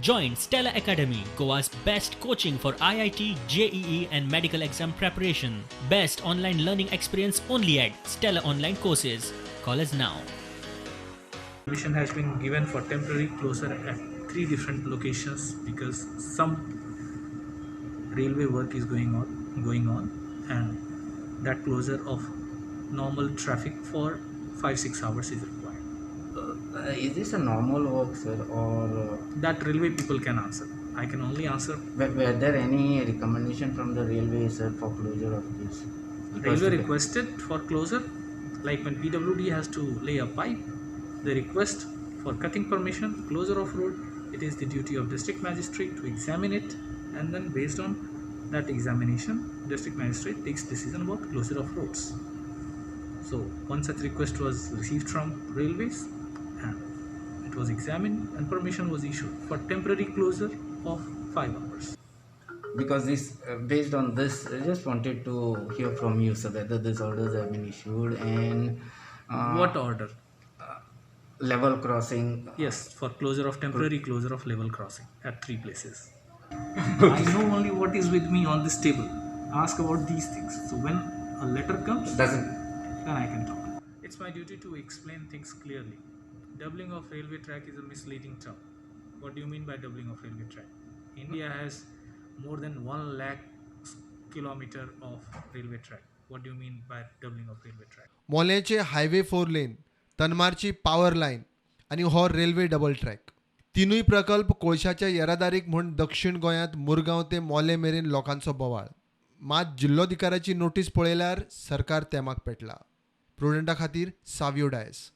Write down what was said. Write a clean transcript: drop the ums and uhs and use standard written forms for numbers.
Join Stella Academy, Goa's best coaching for IIT, JEE and medical exam preparation. Best online learning experience only at Stella Online Courses. Call us now. Permission has been given for temporary closure at 3 different locations because some railway work is going on, and that closure of normal traffic for 5-6 hours is required. Is this a normal work, sir, or That railway people can answer. I can only answer. were there any recommendation from the railway, sir, for closure of this? Railway requested for closure, like when PWD has to lay a pipe, they request for cutting permission, closure of road. It is the duty of district magistrate to examine it, and then based on that examination, district magistrate takes decision about closure of roads. So one such request was received from railways, and it was examined, and permission was issued for temporary closure of 5 hours. Because this, based on this, I just wanted to hear from you, sir, whether these orders have been issued and What order? level crossing. Yes, for closure of temporary closure of level crossing at 3 places. I know only what is with me on this table. Ask about these things. So when a letter comes, Doesn't. then I can talk. It's my duty to explain things clearly. Doubling of railway track is a misleading term. What do you mean by doubling of railway track? India has more than 1 lakh kilometer of railway track. What do you mean by doubling of railway track? मोलेंचे highway 4 lane, तनमारची power line आणि हो railway double track. तिनूय प्रकल्प कोळशाच्या येरादारीक म्हूण दक्षिण गोंयांत मुरगांव ते मोले मेरेन लोकांचो बोवाळ. मात जिल्लोधिकाऱ्याची नोटीस पळयल्यार सरकार तेमाक पेटला. प्रुडंटा खातीर सावियो डायस.